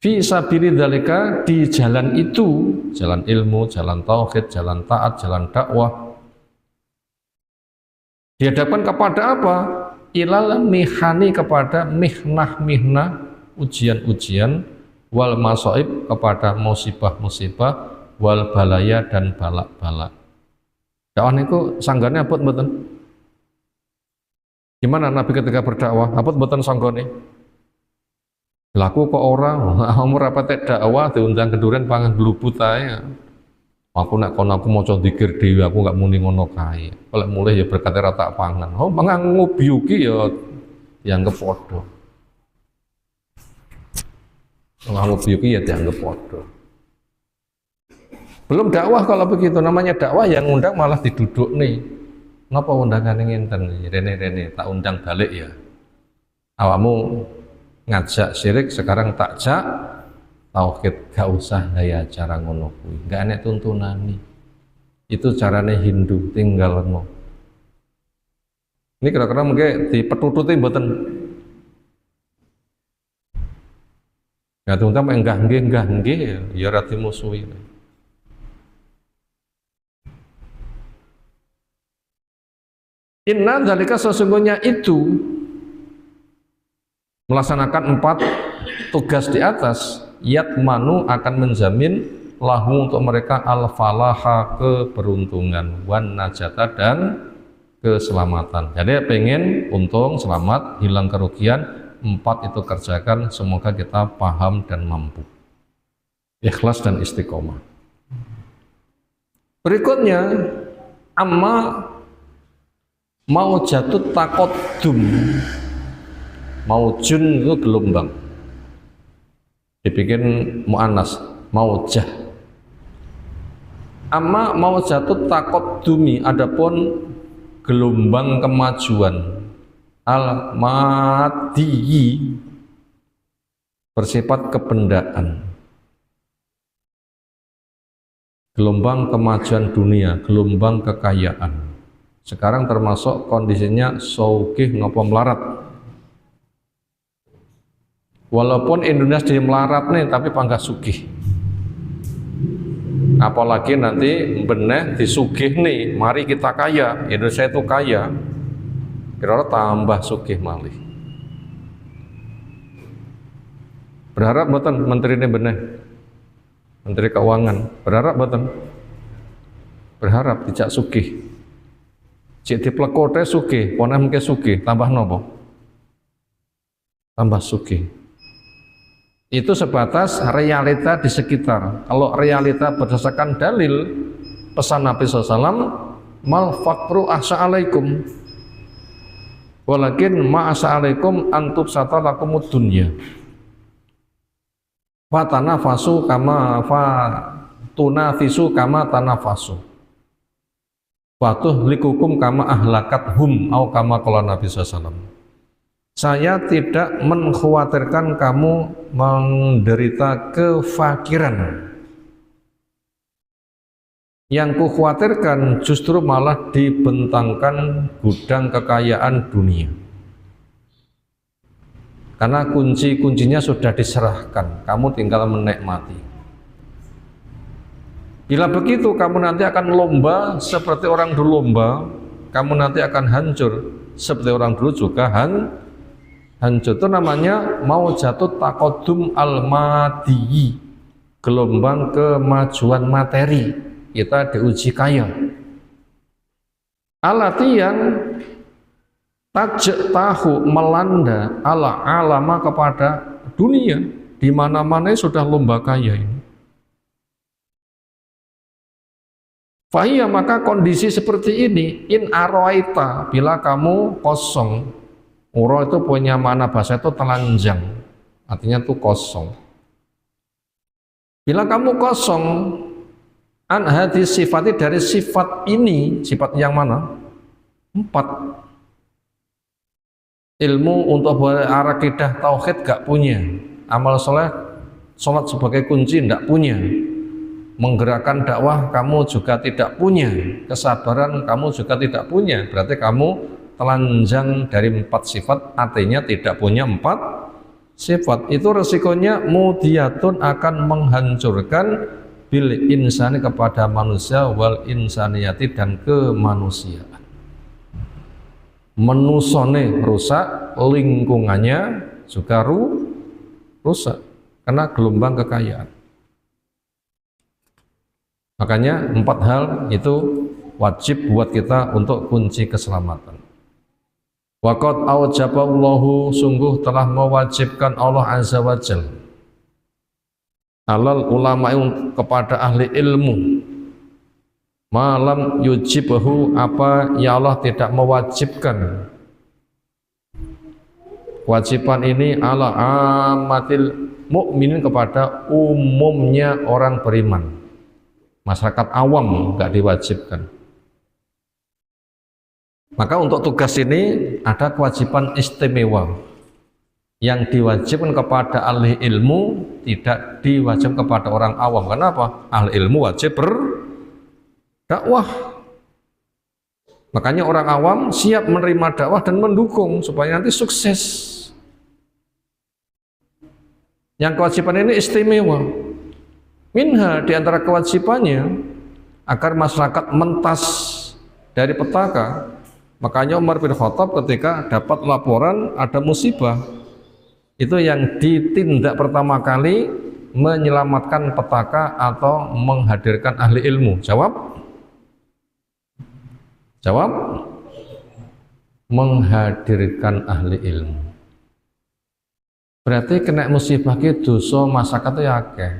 S1: Fi sabili dzalika, di jalan itu, jalan ilmu, jalan tauhid, jalan taat, jalan dakwah, dihadapkan kepada apa? Ilal mihani, kepada mihnah-mihnah, ujian-ujian, wal masaib, kepada musibah-musibah, wal balaya, dan balak-balak. Dakwah niku sanggane abot mboten? Gimana Nabi ketika berdakwah? Abot mboten sanggane? Laku kok orang umur apa tek dakwah diundang keduren pangan glubut ae. Aku nak kono aku maca zikir dhewe aku gak muni ngono kae. Kalau mulai ya berkate ra tak pangan. Oh mangan ngubyuki ya dianggap padha. Mangan ngubyuki ya dianggap padha. Belum dakwah kalau begitu, namanya dakwah yang undang malah diduduk nih. Ngapa undangan ngenten rene-rene tak undang balik ya. Awakmu ngajak syirik sekarang tak jak tauhid, gak usah gaya cara ngono kuwi. Gak enek tuntunane. Itu carane Hindu, tinggal ngono. Ini kira-kira mungkin dipetututi mboten. Ya tuntam enggak nggih ya ora dimusuhi. Inna dzalika sesungguhnya itu melaksanakan 4 tugas di atas yatmanu akan menjamin lahu untuk mereka al-falaha keberuntungan wan najata dan keselamatan. Jadi pengen untung, selamat, hilang kerugian, 4 itu kerjakan, semoga kita paham dan mampu. Ikhlas dan istiqomah. Berikutnya amma mau jatuh takodum. Maujun itu gelombang. Dibikin mu'annas, maujah. Amma mau jatuh takot dumi, adapun gelombang kemajuan al-madiyi bersifat kebendaan. Gelombang kemajuan dunia, gelombang kekayaan. Sekarang termasuk kondisinya sogih ngopo melarat. Walaupun Indonesia melarat nih, tapi pangkat sugih. Apalagi nanti beneh disugih nih, mari kita kaya. Indonesia itu kaya, kira-kira tambah sugih malih. Berharap mboten menteri ini beneh, menteri keuangan. Berharap mboten? Berharap dijak sugih. Cik diplekote sugih, poneh mungkin sugih, tambah nopo? Tambah sugih. Itu sebatas realita di sekitar. Kalau realita berdasarkan dalil pesan Nabi SAW, mal faqru ahsa'alaikum walakin ma'asa'alaikum antub satalakumud dunya fatanafasu kama fatunafisu kama tanafasu fatuh likukum kama ahlakat hum au kama qala Nabi SAW. Saya tidak mengkhawatirkan kamu menderita kefakiran. Yang kukhawatirkan justru malah dibentangkan gudang kekayaan dunia. Karena kunci-kuncinya sudah diserahkan, kamu tinggal menikmati. Bila begitu kamu nanti akan lomba seperti orang dulu lomba, kamu nanti akan hancur seperti orang dulu juga hancur. Itu namanya mau jatuh takodum al-madiyi, gelombang kemajuan materi. Kita diuji kaya. Alati yang tajek tahu melanda ala alama kepada dunia, di mana-mana sudah lomba kaya ini. Fahiyya maka kondisi seperti ini in aroita bila kamu kosong. Uro itu punya makna bahasa itu telanjang, artinya itu kosong. Bila kamu kosong, an hadis sifati dari sifat ini, sifat yang mana? 4. Ilmu untuk berakidah tauhid gak punya, amal soleh, sholat sebagai kunci gak punya, menggerakkan dakwah kamu juga tidak punya, kesabaran kamu juga tidak punya, berarti kamu telanjang dari 4 sifat, artinya tidak punya 4 sifat. Itu resikonya mudiyatun akan menghancurkan bil insani kepada manusia wal insaniyati dan kemanusiaan. Menusone rusak, lingkungannya juga rusak karena gelombang kekayaan. Makanya 4 hal itu wajib buat kita untuk kunci keselamatan. Waqad aujaballahu, sungguh telah mewajibkan Allah Azza wa Jalla alal ulama kepada ahli ilmu malam yujibahu, apa ya Allah tidak mewajibkan kewajiban ini ala amatil mukminin, kepada umumnya orang beriman. Masyarakat awam nggak diwajibkan. Maka untuk tugas ini ada kewajiban istimewa yang diwajibkan kepada ahli ilmu, tidak diwajibkan kepada orang awam. Kenapa? Ahli ilmu wajib berdakwah. Makanya orang awam siap menerima dakwah dan mendukung supaya nanti sukses. Yang kewajiban ini istimewa. Minha, di antara kewajibannya agar masyarakat mentas dari petaka. Makanya Umar bin Khattab ketika dapat laporan ada musibah, itu yang ditindak pertama kali menyelamatkan petaka atau menghadirkan ahli ilmu. Jawab, menghadirkan ahli ilmu. Berarti kena musibah ke dosa masyarakat itu akeh.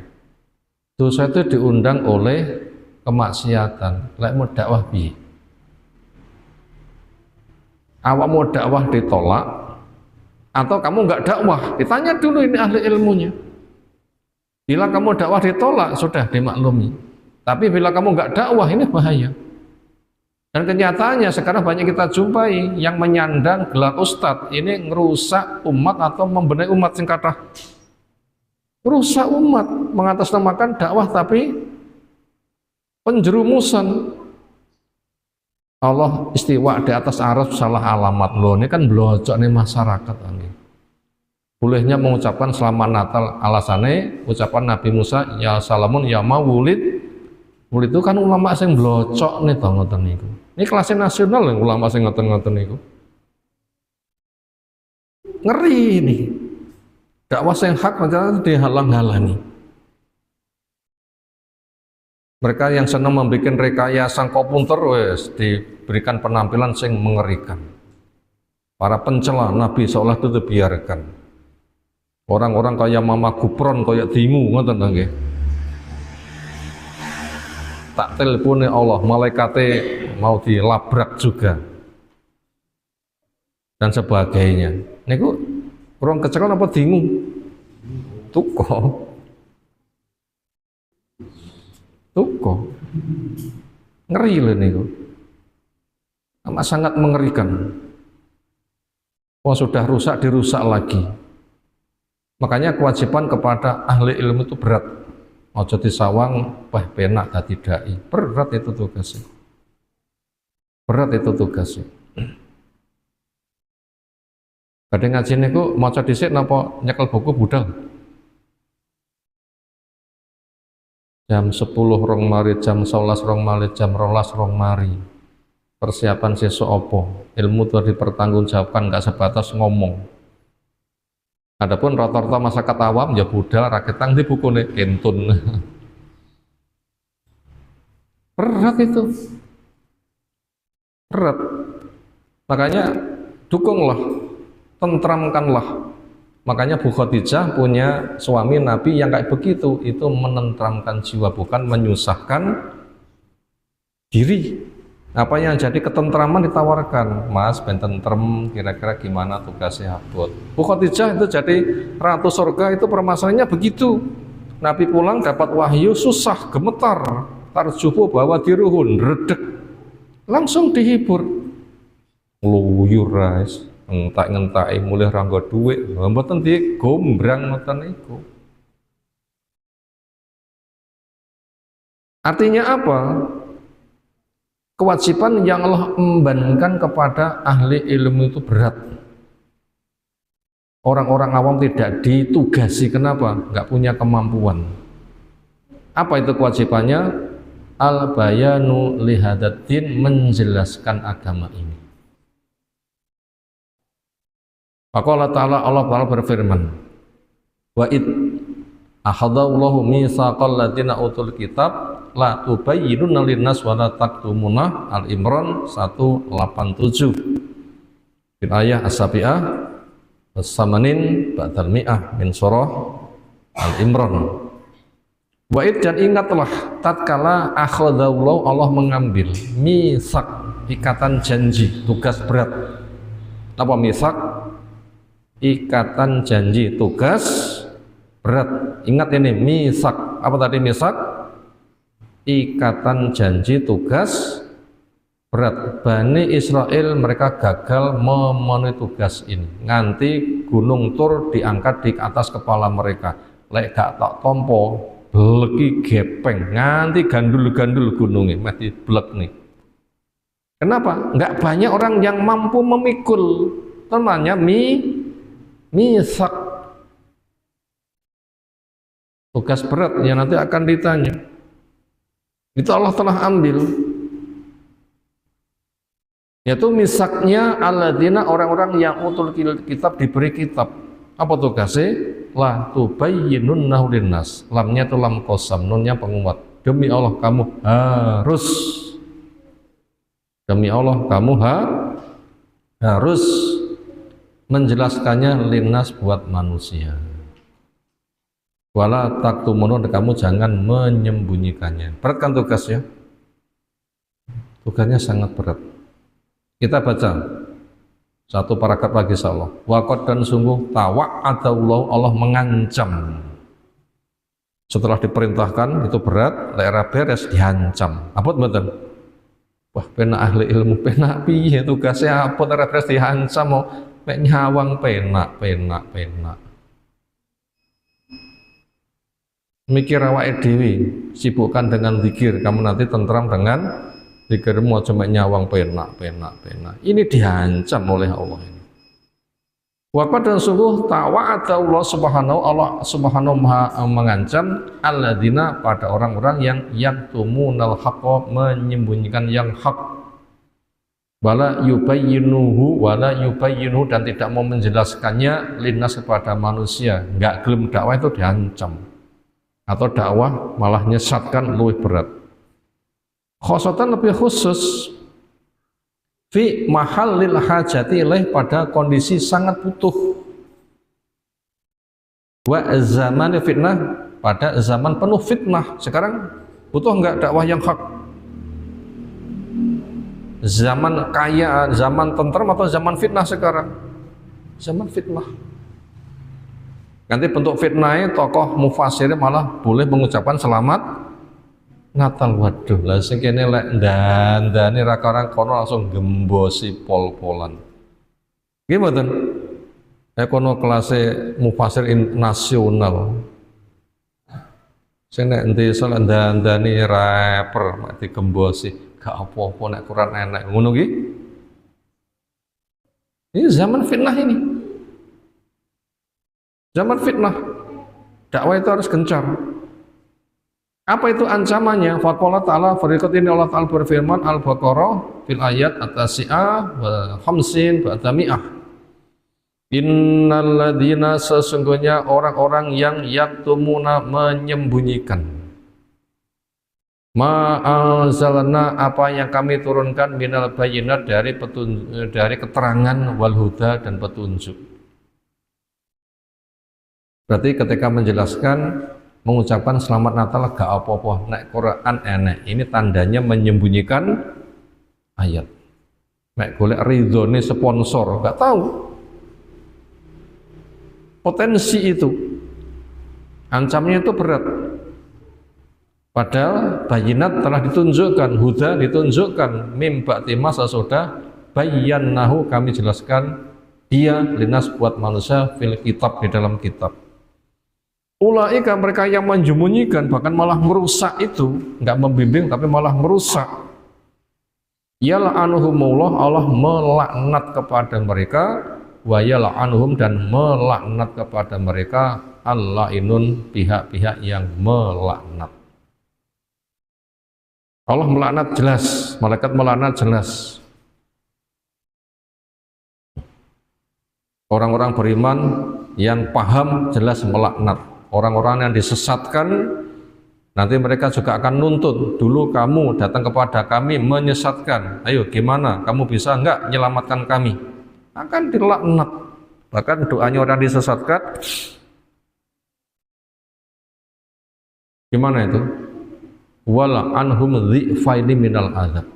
S1: Dosa itu diundang oleh kemaksiatan. Lek mau dakwah piye? Awak mau dakwah ditolak, atau kamu nggak dakwah? Ditanya dulu ini ahli ilmunya. Bila kamu dakwah ditolak, sudah dimaklumi. Tapi bila kamu nggak dakwah, ini bahaya. Dan kenyataannya sekarang banyak kita jumpai yang menyandang gelar ustadz, ini ngerusak umat atau membenahi umat, singkatnya merusak umat, mengatasnamakan dakwah tapi penjerumusan. Allah istiwa di atas arus salah alamat loh, ini kan blocok nih masyarakat. Bolehnya mengucapkan selamat Natal, alasannya ucapan Nabi Musa ya salamun ya mawulid. Wulid itu kan ulama sing blocok nih tau ngoten niku. Ini kelasnya nasional yang ulama sing ngoten-ngoten niku. Ngeri ini. Dakwah sing hak ternyata dihalang-halangi. Mereka yang senang membuat rekayasa komputer wes diberikan penampilan sing mengerikan. Para pencela Nabi seolah itu dibiarkan. Orang-orang kayak Mama Gupron kayak Dingu ngoten nggih. Tak telepone Allah, malaikate mau dilabrak juga. Dan sebagainya. Niku orang kecekel apa Dingu? Tuko. Ngeri loh niku. Amat sangat mengerikan. Wah sudah rusak dirusak lagi. Makanya kewajiban kepada ahli ilmu itu berat. Ojo disawang, wah penak dadi dai. Berat itu tugasnya. Berat itu tugasnya. Kadang ngaji niku maca dhisik napa nyekel buku budal. Jam 10 rong mari, jam 11 rong mari, jam 12 rong mari. Persiapan sesuk apa? Ilmu itu dipertanggungjawabkan, nggak sebatas ngomong. Adapun rata-rata masyarakat awam ya budal raketang di bukune kentun. Berat itu. Berat. Makanya dukunglah, tentramkanlah. Makanya Bu Khadijah punya suami Nabi yang kayak begitu, itu menentramkan jiwa, bukan menyusahkan diri. Apa yang jadi ketentraman ditawarkan, Mas, ben tentrem, kira-kira gimana tugasnya abot. Bu Khadijah itu jadi ratu surga, itu permasalahannya begitu. Nabi pulang dapat wahyu, susah, gemetar, tarjufu bahwa diruhun, redek, langsung dihibur. Luyur rais, ngentak-ngentai, mulai rangga duit, mboten di gombrang ngoten iku. Artinya apa? Kewajiban yang Allah embankan kepada ahli ilmu itu berat. Orang-orang awam tidak ditugasi, kenapa? Nggak punya kemampuan. Apa itu kewajibannya? Al-bayanu lihadatin, menjelaskan agama ini. Maka Allah Ta'ala berfirman, wa id ahadallahu mitsaqal ladzina utul kitab la tubayyinuna linnas wa la taktumuna. Al-Imran 187. Di ayat as-sabi'ah as-samanin ba'dal mi'ah min surah Al-Imran. Wa'id dan ingatlah tatkala akhadallahu Allah mengambil misak ikatan janji tugas berat. Apa misak? Ikatan janji tugas berat. Ingat ini misak. Apa tadi misak? Ikatan janji tugas berat. Bani Israel mereka gagal memenuhi tugas ini. Nganti gunung Tur diangkat di atas kepala mereka. Lek gak tak tompo beleki gepeng nganti gandul-gandul gunungnya masih blek nih. Kenapa? Nggak banyak orang yang mampu memikul. Namanya misak. Tugas berat yang nanti akan ditanya. Itu Allah telah ambil. Yaitu misaknya alladzina orang-orang yang utul kitab diberi kitab. Apa tugasnya? La tubayyinunnahu linnas. Lamnya itu lam qasam, nunnya penguat. Demi Allah kamu harus. Demi Allah kamu harus menjelaskannya linnas buat manusia. Wala taktumun, kamu jangan menyembunyikannya. Berat kan tugasnya? Tugasnya sangat berat. Kita baca satu paragraf lagi insyaallah. Waqad dan sungguh tawa'adallahu Allah mengancam. Setelah diperintahkan itu berat, daerah beres dihancam. Apa betul? Wah, pena ahli ilmu pena piye tugasnya apa daerah beres dihancam mau mek nyawang pena. Mikir awake dhewe, sibukkan dengan zikir, kamu nanti tentram dengan zikirmu aja mek nyawang pena. Ini dihancam oleh Allah ini. Waqad dan sungguh tawa'ada Allah subhanahu mengancam alladzina pada orang-orang yang yaktumunal haqqa menyembunyikan yang hak. Wala yubayyinuhu dan tidak mau menjelaskannya linnas kepada manusia. Enggak gelem dakwah itu diancam. Atau dakwah malah nyesatkan lebih berat. Khosatan lebih khusus fi mahallil hajati ilaih pada kondisi sangat butuh. Wa zaman fitnah pada zaman penuh fitnah. Sekarang butuh enggak dakwah yang hak? Zaman kaya, zaman tentram atau zaman fitnah sekarang? Zaman fitnah. Nanti bentuk fitnahnya tokoh mufasir malah boleh mengucapkan selamat Natal. Waduh, lah sing kene lek ndandani ra karang kono langsung gembosi pol-polan. Nggih mboten? Kono kelasé mufasir nasional. Sing nek desa lek ndandani rapper mek digembosi, gak apa-apa nek Quran enek. Ngono ki? Ini zaman fitnah ini. Zaman fitnah, dakwah itu harus gencar. Apa itu ancamannya? Faqala ta'ala, berikut ini Allah Ta'ala berfirman Al-Baqarah fil ayat at-tasi'ah wa khamsin wa tami'ah. Innalladzina sesungguhnya orang-orang yang yaktumuna menyembunyikan ma'anzalna apa yang kami turunkan minal bayyinat dari keterangan wal huda dan petunjuk. Berarti ketika menjelaskan mengucapkan selamat Natal gak apa-apa nek Quran enek, ini tandanya menyembunyikan ayat. Nek golek ridhone sponsor gak tahu potensi itu, ancamnya itu berat. Padahal bayinat telah ditunjukkan, huda ditunjukkan, mim ba'di ma sesudah bayyanahu kami jelaskan dia linas buat manusia fil kitab di dalam kitab. Ulaika mereka yang menyembunyikan bahkan malah merusak itu, enggak membimbing tapi malah merusak. Yal'anuhumullah, Allah melaknat kepada mereka, wa yal'anuhum dan melaknat kepada mereka al-la'inun pihak-pihak yang melaknat. Allah melaknat jelas, malaikat melaknat jelas. Orang-orang beriman yang paham jelas melaknat. Orang-orang yang disesatkan nanti mereka juga akan nuntut. Dulu kamu datang kepada kami menyesatkan, ayo gimana, kamu bisa enggak menyelamatkan kami? Akan dilaknat. Bahkan doanya orang disesatkan Gimana itu? Wala anhum dhi'faini minal azab.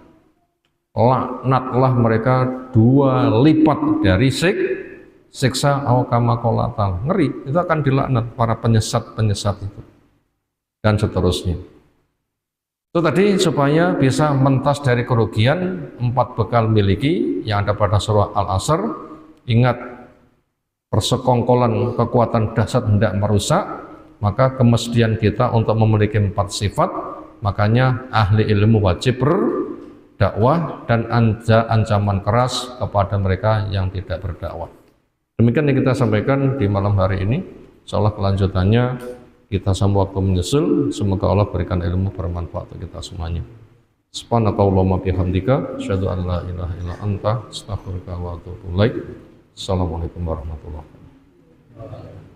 S1: Laknatlah mereka 2 lipat dari siksa kama qala ta'ala. Ngeri, itu akan dilaknat para penyesat-penyesat itu. Dan seterusnya. Itu tadi supaya bisa mentas dari kerugian 4 bekal miliki yang ada pada surah Al-Asr. Ingat, persekongkolan kekuatan dahsyat hendak merusak, maka kemestian kita untuk memiliki 4 sifat. Makanya ahli ilmu wajib berdakwah dan ancaman keras kepada mereka yang tidak berdakwah. Demikian yang kita sampaikan di malam hari ini. Insyaallah kelanjutannya kita sama waktu menyusul. Semoga Allah berikan ilmu bermanfaat untuk kita semuanya. Subhanakallahumma bihamdika asyhadu an la ilaha illa anta astaghfiruka wa atubu ilaik. Assalamualaikum warahmatullahi wabarakatuh.